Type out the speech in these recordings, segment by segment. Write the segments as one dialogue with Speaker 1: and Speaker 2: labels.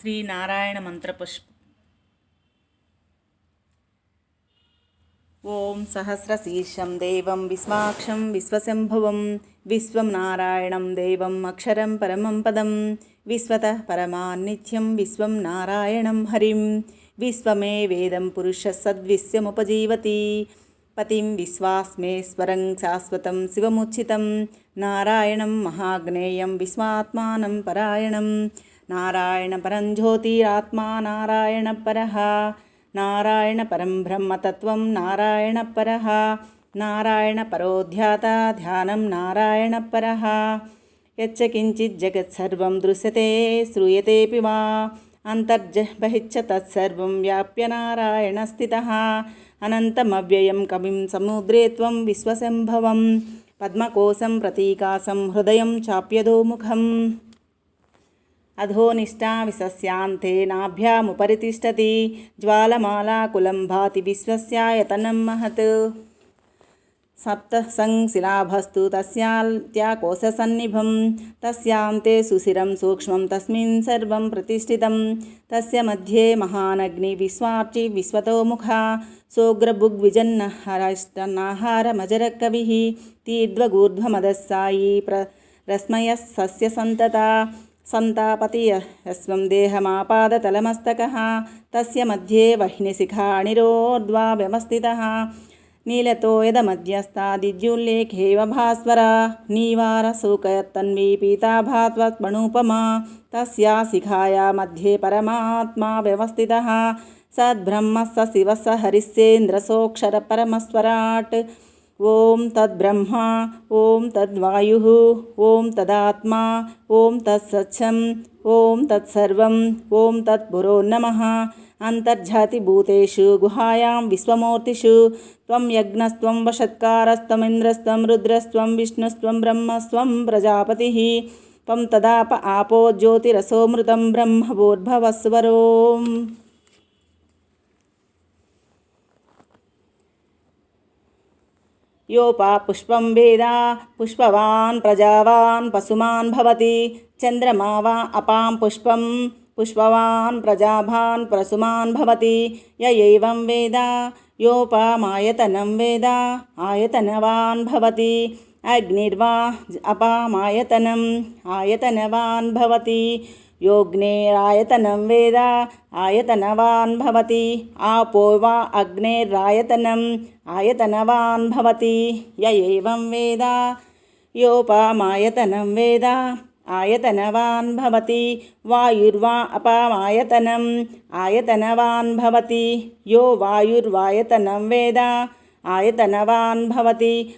Speaker 1: శ్రీనారాయణ మంత్రపుష్పం. ఓం సహస్రశీర్షం దేవం విశ్వాక్షం విశ్వశంభువం విశ్వం నారాయణం దేవం అక్షరం పరమం పదం విశ్వతః పరమాన్నిత్యం విశ్వం నారాయణం హరిం విశ్వమే వేదం పురుషः సద్విశ్వముపజీవతి పతిం విశ్వాస్మేశ్వరం శాశ్వతం శివముచ్చితం నారాయణం మహాజ్ఞేయం విశ్వాత్మానం పరాయణం నారాయణ పరం జ్యోతిరాత్మా నారాయణ పరః నారాయణ పరం బ్రహ్మతత్వం నారాయణ పరః నారాయణ పరోధ్యాత ధ్యానం నారాయణ పరః యచ్చ కించిత్ జగత్సర్వం దృశ్యతే శ్రూయతేపి వా అంతర్బహిశ్చ తత్సర్వం వ్యాప్య నారాయణ స్థితః అనంతమవ్యయం కవిం సముద్రే త్వం విశ్వశంభవం పద్మకోశం ప్రతీకాసం హృదయం చాప్యధోముఖం అధోనిష్టా విశస్యాంతే నాభ్యాముపరి తిష్టతి జ్వాలమాలాకులం భాతి విశ్వస్యాయతనం మహత్ సప్తసంశిలాభస్తు తస్యాల్త్యాకోశసన్నిభం తస్యాంతే సుశిరం సూక్ష్మం తస్మిన్ సర్వం ప్రతిష్ఠితం తస్య మధ్యే మహానగ్ని విశ్వార్చి విశ్వతోముఖ సోగ్రభుగ్విజన్నహరష్టన్నాహారమజరకవిః తీర్ధ్వగూర్ధ్వమదస్సాయి రశ్మయः సస్య సంతత సంతాపతి యస్వం దేహమాపాదతలమస్తకః తస్య మధ్యే వహ్నిశిఖా అణిరోర్ధ్వా వ్యవస్థితః నీలతోయదమధ్యస్థాదిద్యుల్లేఖేవ భాస్వరా నీవారశూకయత్తన్వీ పీతాభాత్వత్మణూపమా తస్యా శిఖాయా మధ్యే పరమాత్మా వ్యవస్థితః సద్బ్రహ్మ స శివ స హరిశ్చేంద్రసోక్షర పరమస్వరాట్ ఓం తద్బ్రహ్మ ఓం తద్వాయుః ఓం తదాత్మా ఓం తత్సత్యం ఓం తత్సర్వం ఓం తత్పురో నమః అంతర్జాతి భూతేషు గుహాయాం విశ్వమూర్తిషు త్వం యజ్ఞస్త్వం వషత్కారస్త్వమింద్రస్త్వం రుద్రస్త్వం విష్ణుస్త్వం బ్రహ్మస్త్వం ప్రజాపతిః త్వం తదాప ఆపో జ్యోతిరసోమృతం బ్రహ్మభూర్భవస్వరోం. యోపా పుష్పం వేద పుష్పవాన్ ప్రజావాన్ పశుమాన్ భవతి చంద్రమా వా అపాం పుష్పం పుష్పవాన్ ప్రజాభాన్ పశుమాన్ భవతి య ఏవం వేద యోపామాయతనం వేద ఆయతనవాన్ భవతి అగ్నిర్వా అపామాయతనం ఆయతనవాన్ భవతి యోగ్నేరాయతనం వేద ఆయతనవాన్ భవతి ఆపో వా అగ్నేరాయతనం ఆయతనవాన్ భవతి య ఏవం వేద యోపామాయతనం వేద ఆయతనవాన్ భవతి వాయుర్వా అపామాయతనం ఆయతనవాన్ భవతి యో వాయుర్వాయతనం వేద ఆయతనవాన్ భవతి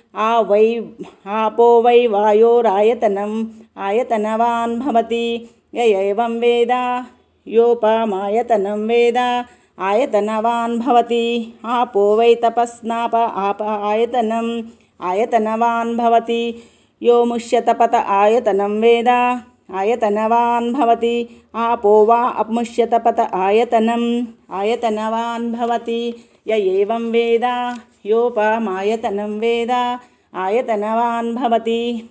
Speaker 1: ఆపో వై వాయోరాయతనం ఆయతనవాన్ భవతి య ఏవం వేద యోపామాయతనం వేద ఆయతనవాన్ భవతి ఆపో వై తపస్నాప ఆయతనం ఆయతనవాన్ భవతి యో ముష్యతపత ఆయతనం వేద ఆయతనవాన్ భవతి ఆపో వా అముష్యతపత ఆయతనం ఆయతనవాన్ భవతి య ఏవం వేద యోపామాయతనం వేద ఆయతనవాన్ భవతి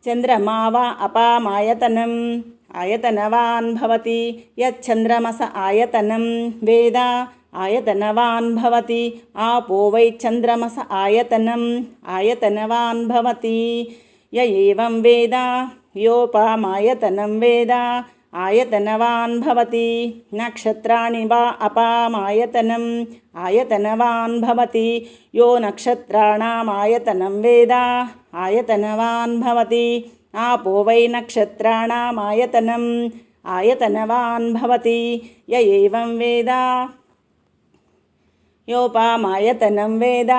Speaker 1: చంద్రమా వా అపామాయతనం ఆయతనవాన్ భవతి యచ్చంద్రమస ఆయతనం వేద ఆయతనవాన్ భవతి ఆపో వై చంద్రమస ఆయతనం ఆయతనవాన్ భవతి య ఏవం వేద యోపామాయతనం వేద ఆయతనవాన్ భవతి నక్షత్రాణి వా అపామాయతనం ఆయతనవాన్ భవతి యో నక్షత్రాణామాయతనం వేద ఆయతనవాన్ భవతి ఆపో వై నక్షత్రాణామాయతనం ఆయతనవాన్ భవతి య ఏవం వేద యోపామాయతనం వేద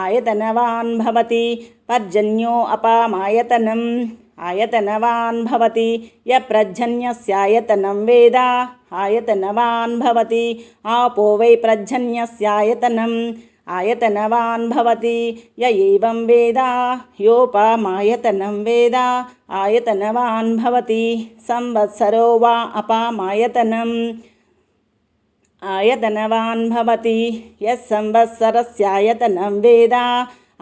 Speaker 1: ఆయతనవాన్ భవతి పర్జన్యో అపామాయతనం ఆయతనవాన్ భవతి య పర్జన్యస్యాయతనం వేద ఆయతనవాన్ భవతి ఆపో వై పర్జన్యస్యాయతనం ఆయతనవాన్ భవతి య ఏవం వేద యోపామాయతనం వేద ఆయతనవాన్ భవతి సంవత్సరో వా అపామాయతనం ఆయతనవాన్ భవతి యస్ సంవత్సరస్యాయతనం వేద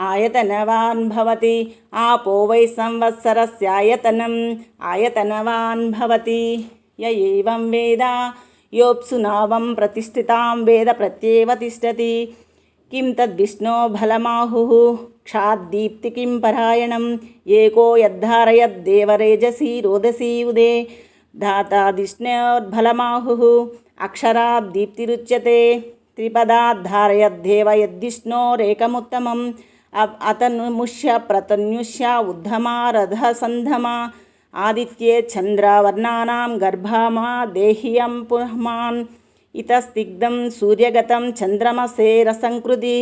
Speaker 1: ఆయతనవాన్ భవతి ఆపో వై సంవత్సరస్యాయతనం ఆయతనవాన్ భవతి య ఏవం వేద యోప్సు నావం ప్రతిష్ఠితాం వేద ప్రత్యేవ తిష్టతి. కిం తద్విష్ణో బలమాహుః క్షాద్దీప్తి కిం పరాయణం ఏకో యద్ధారయద్దేవరేజసి రోదసీ ఉదే ధాతాదిష్ణోర్బలమాహుః అక్షరాద్ దీప్తిరుచ్యతే త్రిపదాద్ధారయద్దేవ యద్విష్ణోరేకముత్తమం అతనుముష్య ప్రతన్యుష్య ఉద్ధమా రథసంధమా ఆదిత్యే చంద్రవర్ణానాం గర్భమా దేహియం పుమాన్ ఇతస్తిగ్ధం సూర్యగతం చంద్రమసే రసంకృతి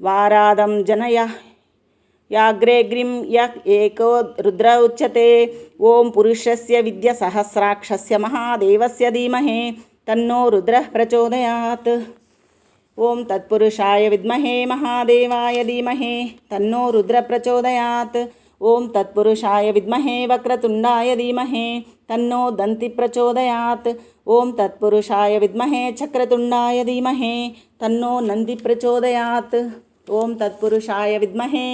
Speaker 1: వారాదం జనయ యాగ్రేగ్రిం ఏకో రుద్ర ఉచ్యతే. ఓం పురుషస్య విద్య సహస్రాక్షస్య మహాదేవస్య ధీమహే తన్నో రుద్రః ప్రచోదయాత్. ఓం తత్పురుషాయ విద్మహే మహాదేవాయ ధీమహే తన్నో రుద్ర ప్రచోదయాత్. ఓం తత్పురుషాయ విద్మహే వక్రతుండాయ ధీమహే తన్నో దంతి ప్రచోదయాత్. ఓం తత్పురుషాయ విద్మహే చక్రతుండాయ ధీమహే తన్నో నంది ప్రచోదయాత్. ఓం తత్పురుషాయ విద్మహే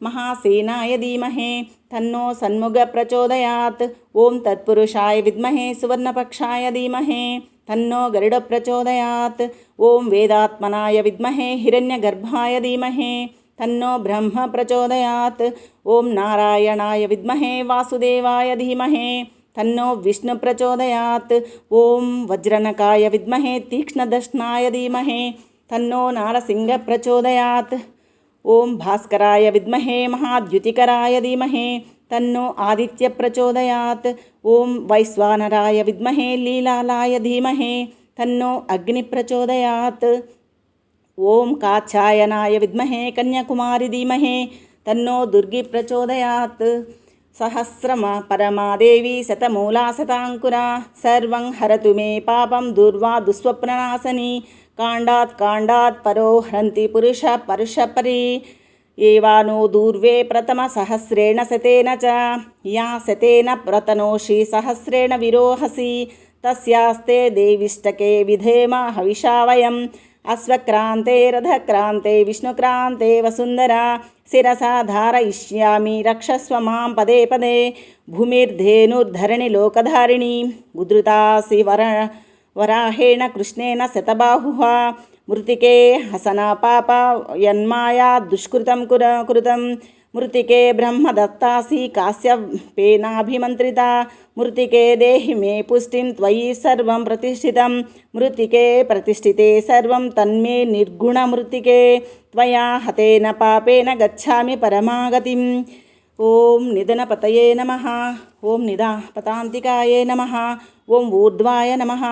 Speaker 1: మహాసేనాయ ధీమహే తన్నో సన్ముఖ ప్రచోదయాత్. ఓం తత్పురుషాయ విద్మహే సువర్ణపక్షాయ ధీమహే తన్నో గరుడ ప్రచోదయాత్. ఓం వేదాత్మనాయ విద్మహే హిరణ్యగర్భాయ ధీమహే తన్నో బ్రహ్మ ప్రచోదయాత్. ఓం నారాయణాయ విద్మహే వాసుదేవాయ ధీమహే తన్నో విష్ణు ప్రచోదయాత్. ఓం వజ్రనకాయ విద్మహే తీక్ష్ణదర్శనాయ ధీమహే తన్నో నారసింగ ప్రచోదయాత్. ఓం భాస్కరాయ విద్మహే మహాద్యుతికరాయ ధీమహే తన్నో ఆదిత్య ప్రచోదయాత్. ఓం వైశ్వానరాయ విద్మహే లీలాలాయ ధీమహే తన్నో అగ్ని ప్రచోదయాత్. ఓం కాచాయనాయ విద్మహే కన్యాకుమారి ధీమహే తన్నో దుర్గి ప్రచోదయాత్. సహస్రమ పరమాదేవి శతమూలా శతాంకురా సర్వం హరతు మే పాపం దుర్వా దుస్వప్ననాశని కాండాత్ పరో హ్రంతి పురుష పరుషపరి ఏవానో దూర్వే ప్రథమ సహస్రేణ శతేన చ యా శతేన ప్రతనోషి సహస్రేణ విరోహసి తస్యాస్తే దేవిష్టకే విధేమ హవిషా వయం అశ్వక్రాంతే రథక్రాంతే విష్ణుక్రాంతే వసుంధరా శిరసా ధారయిష్యామి రక్షస్వ మాం పదే పదే భూమిర్ధేనుర్ధరణి లోకధారిణి ఉద్ధృతాసి వరాహేణ కృష్ణేన శతబాహుః మృతికే హసన పాప యన్మాయా దుష్కృతం కృతం మృతికే బ్రహ్మదత్తాసి కాశ్యపేనాభిమంత్రిత మృతికే దేహి మే పుష్టిం త్వయి సర్వం ప్రతిష్ఠితం మృతికే ప్రతిష్ఠితే సర్వం తన్మే నిర్గుణ మృతికే త్వయా హతేన పాపేన గచ్ఛామి పరమాగతిం. ఓం నిధనపతయే నమః. ఓం నిధాపతాంతికాయే నమః. ఓం ఊర్ధ్వాయ నమః.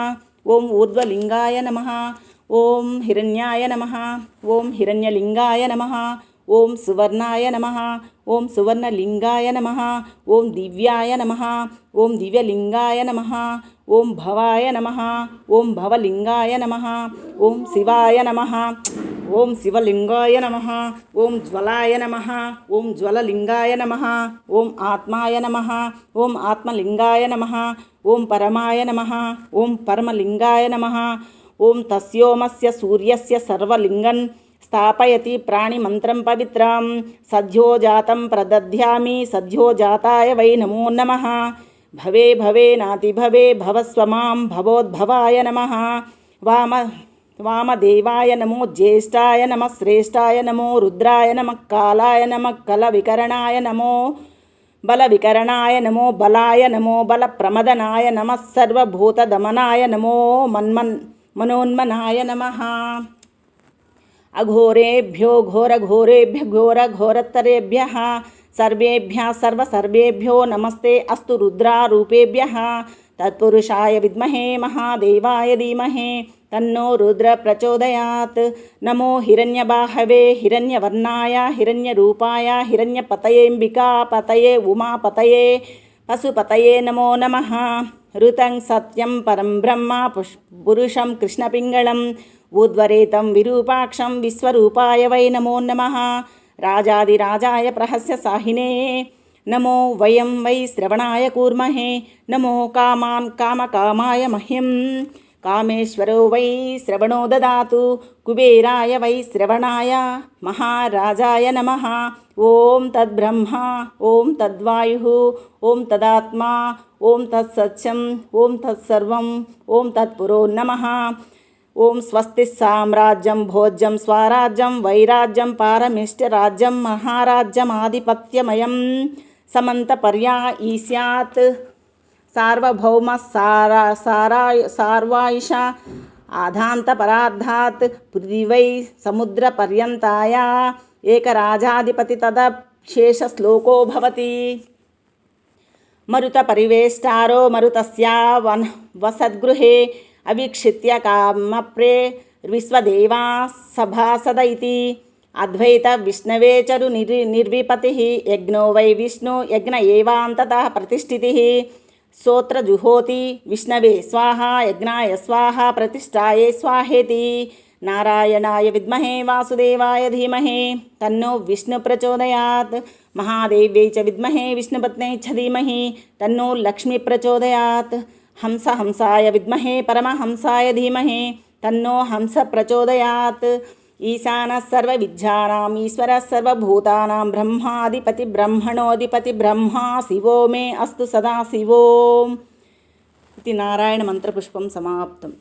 Speaker 1: ఓం ఊర్ధ్వలింగాయ నమః. ఓం హిరణ్యాయ నమః. ఓం హిరణ్యలింగాయ నమః. ఓం సువర్ణాయ నమః. ఓం సువర్ణలింగాయ నమః. ఓం దివ్యాయ నమః. ఓం దివ్యలింగాయ నమః. ఓం భవాయ నమః. ఓం భవలింగాయ నమః. ఓం శివాయ నమః. ఓం శివలింగాయ నమః. ఓం జ్వలాయ నమః. ఓం జ్వలలింగాయ నమః. ఓం ఆత్మాయ నమః. ఓం ఆత్మలింగాయ నమః. ఓం పరమాయ నమః. ఓం పరమలింగాయ నమః. ఓం తస్యోమస్య సూర్యస్య సర్వలింగన్ స్థాపయతి ప్రాణిమంత్రం పవిత్రం సద్యోజాతం ప్రదధ్యామి సద్యోజాతాయ వై నమో నమః. భవే భవే నాతి భవే భవస్వమాం భవోద్భవాయ నమః. వామదేవాయ నమో జ్యేష్ఠాయ నమః శ్రేష్ఠాయ నమో రుద్రాయ నమః కాలాయ నమః కలవికరణాయ నమో బలవికరణాయ నమో బలాయ నమో బలప్రమదనాయ నమః సర్వభూతదమనాయ నమో మనోన్మనాయ నమః. అఘోరేభ్యో ఘోరఘోరేభ్య ఘోరఘోరతరేభ్యః సర్వేభ్యः సర్వసర్వేభ్యో నమస్తే అస్తు రుద్రారూపేభ్యः. తత్పురుషాయ విద్మహే మహాదేవాయ ధీమహి తన్నో రుద్ర ప్రచోదయాత్. నమో హిరణ్యబాహవే హిరణ్యవర్ణాయ హిరణ్యరూపాయ హిరణ్యపతయేంబికాపతయే ఉమాపతయే పశుపతయే నమో నమః. ఋతం సత్యం పరం బ్రహ్మ పురుషం కృష్ణపింగళం ఊర్ధ్వరేతం విరూపాక్షం విశ్వరూపాయ వై నమో నమః. రాజాదిరాజాయ ప్రహస్య సాహినే నమో వయం వై శ్రవణాయ కూర్మహే. నమో కామాన్ కామకామాయ మహ్యం कामेश्वरो वै श्रवणो ददातु कुबेराय वै श्रवणाय महाराजाय नमः। ॐ तद्ब्रह्मा ॐ तद्वायुः ॐ तदात्मा ॐ तत्सत्यं ॐ तत्सर्वं ॐ तत्पुरो नमः। ॐ स्वस्ति साम्राज्यं भोज्यं स्वराज्यं वैराज्यं पारमेष्टराज्यं महाराज्यमाधिपत्यमयं समन्तपर्या ईस्यात् सार्वभौम सार्वायुष आधान्तपरार्धात् पृथिवै समुद्रपर्यन्ताय एकराजाधिपति तदशेषश्लोको भवति। मरुतपरिवेष्टारो मरुतस्या वसद्गृहे अवीक्षित्य कामप्रे विश्वदेवा सभासद इति अद्वैत विष्णवे चरु निर्विपतिः यज्ञो वै विष्णु यज्ञ एवान्ततः प्रतिष्ठितिः सोत्र जुहोति विष्णवे स्वाहा यज्ञाय स्वाहा प्रतिष्ठाये स्वाहेति। नारायणाय विद्महे वासुदेवाय धीमहि तन्नो विष्णु प्रचोदयात्। महादेव्यै च विद्महे विष्णुपत्न्यै च धीमहि तन्नो लक्ष्मी प्रचोदयात्। हंसाय विद्महे परमहंसाय धीमहि तन्नो हंस प्रचोदयात्। ईशानः सर्वविद्यानाम् ईश्वरः सर्वभूतानां ब्रह्माधिपति ब्रह्मणोऽधिपति ब्रह्मा शिवो मे अस्तु सदा शिवोम् इति नारायण मंत्रपुष्पं समाप्तम्।